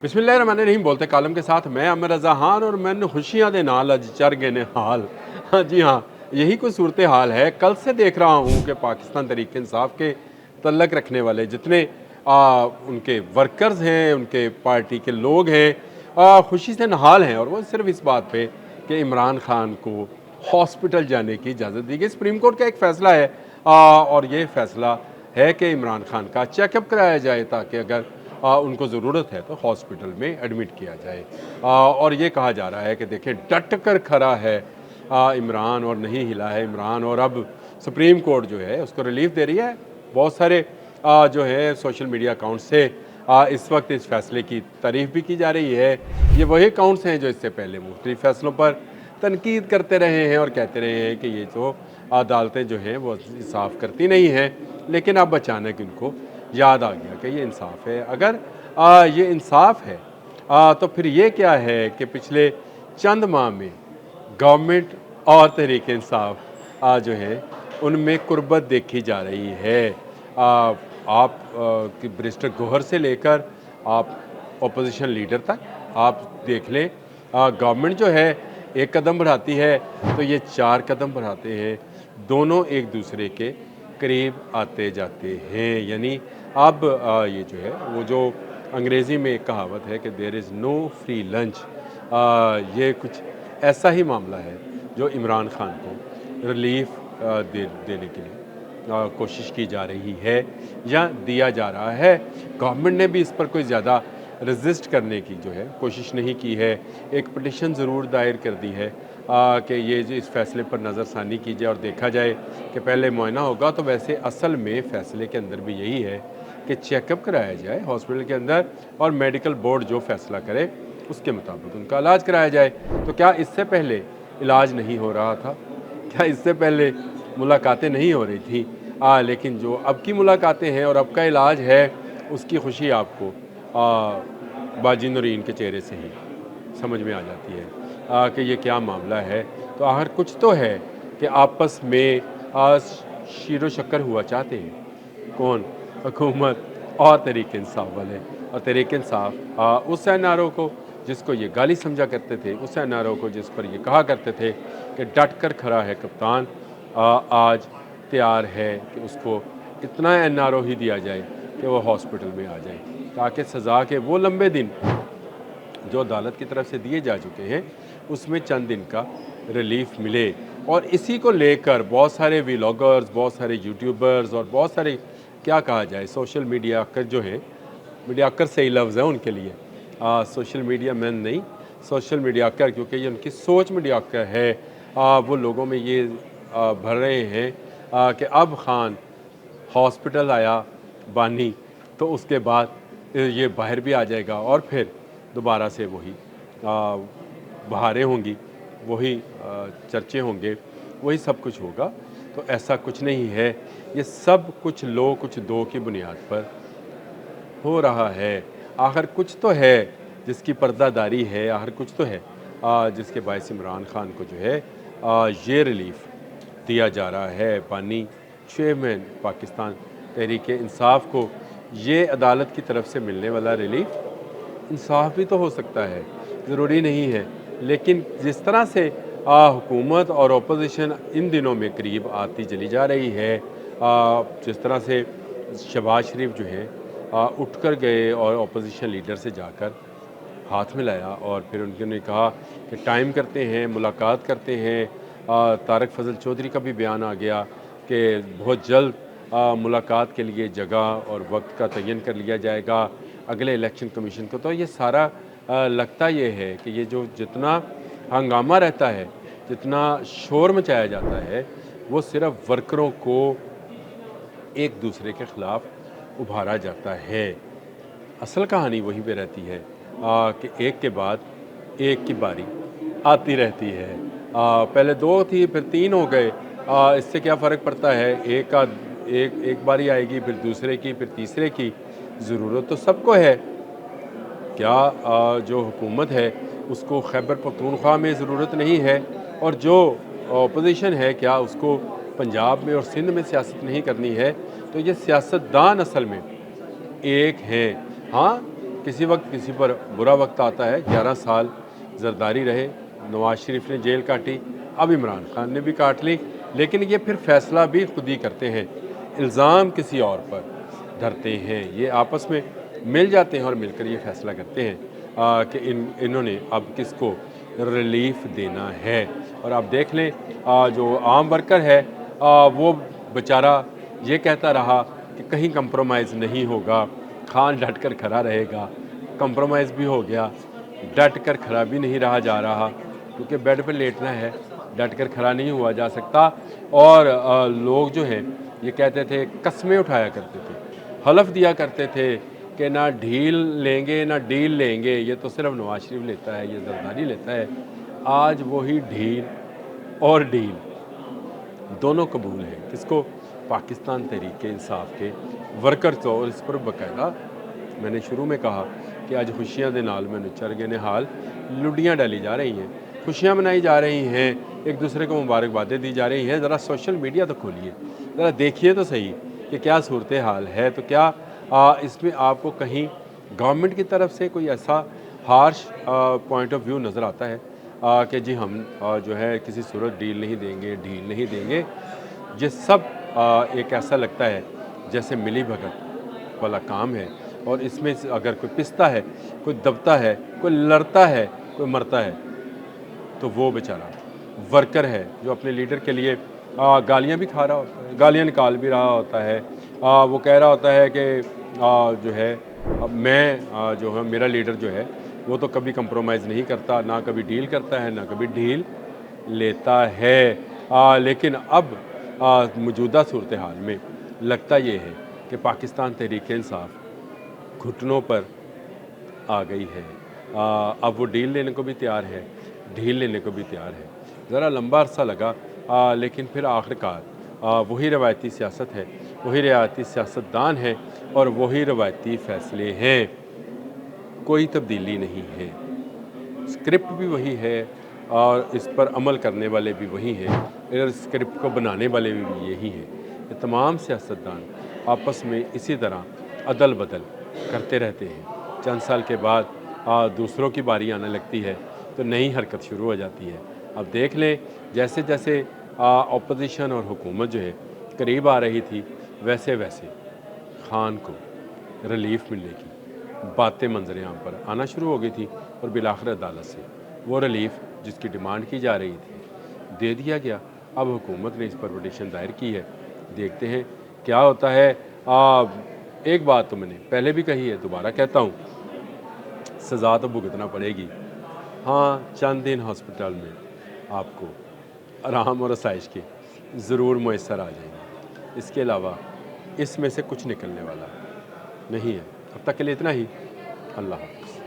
बिस्मिल्लाहिर्रहमानिर्रहीम बोलते कालम के साथ मैं अमर रज़ा खान और मैंने खुशियां दे नाल अज चर गए ने हाल। हाँ जी हाँ, यही कोई सूरत हाल है। कल से देख रहा हूँ कि पाकिस्तान तहरीक इंसाफ के तल्लक रखने वाले जितने उनके वर्कर्स हैं, उनके पार्टी के लोग हैं, खुशी से नहाल हैं। और वो सिर्फ इस बात पे कि इमरान खान को हॉस्पिटल जाने की इजाज़त दी गई। सुप्रीम कोर्ट का एक फ़ैसला है और ये फ़ैसला है कि इमरान खान का चेकअप कराया जाए ताकि अगर उनको ज़रूरत है तो हॉस्पिटल में एडमिट किया जाए। और ये कहा जा रहा है कि देखिए डट कर खड़ा है इमरान और नहीं हिला है इमरान। और अब सुप्रीम कोर्ट जो है उसको रिलीफ दे रही है। बहुत सारे जो है सोशल मीडिया अकाउंट से इस वक्त इस फैसले की तारीफ़ भी की जा रही है। ये वही अकाउंट्स हैं जो इससे पहले मुख्तलिफ फैसलों पर तनकीद करते रहे हैं और कहते रहे हैं कि ये जो अदालतें जो हैं वो इंसाफ करती नहीं हैं, लेकिन अब अचानक इनको याद आ गया कि ये इंसाफ है। अगर ये इंसाफ है तो फिर ये क्या है कि पिछले चंद माह में गवर्नमेंट और तहरीक इंसाफ जो है उनमें कुर्बत देखी जा रही है। आप कि बैरिस्टर गौहर से लेकर आप अपोजिशन लीडर तक आप देख लें, गवर्नमेंट जो है एक कदम बढ़ाती है तो ये चार कदम बढ़ाते हैं। दोनों एक दूसरे के करीब आते जाते हैं। यानी अब ये जो है वो जो अंग्रेज़ी में एक कहावत है कि there is no free lunch, ये कुछ ऐसा ही मामला है जो इमरान खान को रिलीफ देने के लिए कोशिश की जा रही है या दिया जा रहा है। गवर्नमेंट ने भी इस पर कोई ज़्यादा रेजिस्ट करने की जो है कोशिश नहीं की है। एक पटिशन ज़रूर दायर कर दी है कि ये जो इस फैसले पर नज़रसानी की जाए और देखा जाए कि पहले मुआयना होगा। तो वैसे असल में फ़ैसले के अंदर भी यही है कि चेकअप कराया जाए हॉस्पिटल के अंदर और मेडिकल बोर्ड जो फ़ैसला करे उसके मुताबिक उनका इलाज कराया जाए। तो क्या इससे पहले इलाज नहीं हो रहा था? क्या इससे पहले मुलाकातें नहीं हो रही थी? लेकिन जो अब की मुलाकातें हैं और अब का इलाज है उसकी खुशी आपको बाजी नूरीन के चेहरे से ही समझ में आ जाती है कि ये क्या मामला है। तो आखिर कुछ तो है कि आपस में शीरो शक्कर हुआ चाहते हैं। कौन? हुकूमत और तहरीक इंसाफ वाले। और तहरीक इंसाफ उस एनआरओ को जिसको ये गाली समझा करते थे, उस एनआरओ को जिस पर ये कहा करते थे कि डट कर खड़ा है कप्तान, आज तैयार है कि उसको इतना एनआरओ ही दिया जाए कि वो हॉस्पिटल में आ जाए ताकि सज़ा के वो लंबे दिन जो अदालत की तरफ से दिए जा चुके हैं उसमें चंद दिन का रिलीफ मिले। और इसी को लेकर बहुत सारे व्लॉगर्स, बहुत सारे यूट्यूबर्स और बहुत सारे क्या कहा जाए सोशल मीडिया कर जो है, मीडिया कर सही लफ्ज़ है उनके लिए, सोशल मीडिया मैन नहीं, सोशल मीडिया कर, क्योंकि ये उनकी सोच मीडिया कर है। वो लोगों में ये भर रहे हैं कि अब खान हॉस्पिटल आया बानी तो उसके बाद ये बाहर भी आ जाएगा और फिर दोबारा से वही बहारें होंगी, वही चर्चे होंगे, वही सब कुछ होगा। तो ऐसा कुछ नहीं है। ये सब कुछ लो कुछ दो की बुनियाद पर हो रहा है। आखिर कुछ तो है जिसकी पर्दादारी है, आखिर कुछ तो है जिसके बायस इमरान खान को जो है ये रिलीफ दिया जा रहा है। बानी चेयरमैन पाकिस्तान तहरीक इंसाफ को ये अदालत की तरफ से मिलने वाला रिलीफ इंसाफ भी तो हो सकता है, ज़रूरी नहीं है। लेकिन जिस तरह से हुकूमत और अपोजिशन इन दिनों में करीब आती चली जा रही है, जिस तरह से शहबाज शरीफ जो है उठ कर गए और अपोजिशन लीडर से जाकर हाथ मिलाया और फिर उन्होंने कहा कि टाइम करते हैं, मुलाकात करते हैं। तारक फजल चौधरी का भी बयान आ गया कि बहुत जल्द मुलाकात के लिए जगह और वक्त का तयन कर लिया जाएगा अगले इलेक्शन कमीशन को। तो ये सारा लगता ये है कि ये जो जितना हंगामा रहता है, जितना शोर मचाया जाता है, वो सिर्फ वर्करों को एक दूसरे के ख़िलाफ़ उभारा जाता है। असल कहानी वहीं पे रहती है कि एक के बाद एक की बारी आती रहती है। पहले दो थी फिर तीन हो गए, इससे क्या फ़र्क पड़ता है? एक बारी आएगी, फिर दूसरे की, फिर तीसरे की। ज़रूरत तो सबको है। क्या जो हुकूमत है उसको खैबर पख्तूनख्वा में ज़रूरत नहीं है? और जो अपोजिशन है क्या उसको पंजाब में और सिंध में सियासत नहीं करनी है? तो ये सियासतदान असल में एक हैं। हाँ, किसी वक्त किसी पर बुरा वक्त आता है। 11 साल जरदारी रहे, नवाज शरीफ ने जेल काटी, अब इमरान खान ने भी काट ली, लेकिन ये फिर फैसला भी खुद ही करते हैं, इल्ज़ाम किसी और पर धरते हैं। ये आपस में मिल जाते हैं और मिलकर ये फैसला करते हैं कि इन्होंने अब किसको रिलीफ देना है। और आप देख लें जो आम वर्कर है वो बेचारा ये कहता रहा कि कहीं कंप्रोमाइज़ नहीं होगा, खान डट कर खड़ा रहेगा। कंप्रोमाइज़ भी हो गया, डट कर खड़ा भी नहीं रहा जा रहा, क्योंकि बेड पे लेटना है, डट कर खड़ा नहीं हुआ जा सकता। और लोग जो हैं ये कहते थे, कस्में उठाया करते थे, हलफ दिया करते थे कि ना ढील लेंगे ना डील लेंगे, ये तो सिर्फ नवाज शरीफ लेता है, ये जरदारी लेता है। आज वही ढील और डील दोनों कबूल हैं। किसको? पाकिस्तान तहरीक इंसाफ के वर्कर तो। और इस पर बाकायदा मैंने शुरू में कहा कि आज खुशियां दे नाल मैनू चरगे ने हाल लुडियाँ डाली जा रही हैं, खुशियां मनाई जा रही हैं, एक दूसरे को मुबारकबादें दी जा रही हैं। ज़रा सोशल मीडिया तो खोलिए, ज़रा देखिए तो सही कि क्या सूरत हाल है। तो क्या इसमें आपको कहीं गवर्नमेंट की तरफ से कोई ऐसा हार्श पॉइंट ऑफ व्यू नज़र आता है कि जी हम जो है किसी सूरत डील नहीं देंगे, ढील नहीं देंगे। ये सब एक ऐसा लगता है जैसे मिली भगत वाला काम है। और इसमें से अगर कोई पिसता है, कोई दबता है, कोई लड़ता है, कोई मरता है, तो वो बेचारा वर्कर है जो अपने लीडर के लिए गालियाँ भी खा रहा होता है, गालियाँ निकाल भी रहा होता है। वो कह रहा होता है कि जो है मैं जो है मेरा लीडर जो है वो तो कभी कंप्रोमाइज़ नहीं करता, ना कभी डील करता है, ना कभी डील लेता है। लेकिन अब मौजूदा सूरत हाल में लगता ये है कि पाकिस्तान तहरीक इंसाफ घुटनों पर आ गई है। अब वो डील लेने को भी तैयार है, ढील लेने को भी तैयार है। ज़रा लंबा अरसा लगा, लेकिन फिर आखिरकार वही रवायती सियासत है, वही रवायती सियासतदान है और वही रवायती फ़ैसले हैं। कोई तब्दीली नहीं है, स्क्रिप्ट भी वही है और इस पर अमल करने वाले भी वही हैं, और स्क्रिप्ट को बनाने वाले भी यही हैं। ये तमाम सियासतदान आपस में इसी तरह अदल बदल करते रहते हैं। चंद साल के बाद दूसरों की बारी आने लगती है तो नई हरकत शुरू हो जाती है। अब देख लें, जैसे जैसे अपोजिशन और हुकूमत जो है करीब आ रही थी, वैसे वैसे खान को रिलीफ मिलने की बातें मंजर आम पर आना शुरू हो गई थी। और बिलाखिर अदालत से वो रिलीफ जिसकी डिमांड की जा रही थी दे दिया गया। अब हुकूमत ने इस पर पिटीशन दायर की है, देखते हैं क्या होता है। एक बात तो मैंने पहले भी कही है, दोबारा कहता हूँ, सज़ा तो भुगतना पड़ेगी। हाँ, चंद दिन हॉस्पिटल में आपको आराम और आसाइश के ज़रूर मैसर आ जाएंगे, इसके अलावा इसमें से कुछ निकलने वाला नहीं है। अब तक के लिए इतना ही। अल्लाह हाफ़िज़।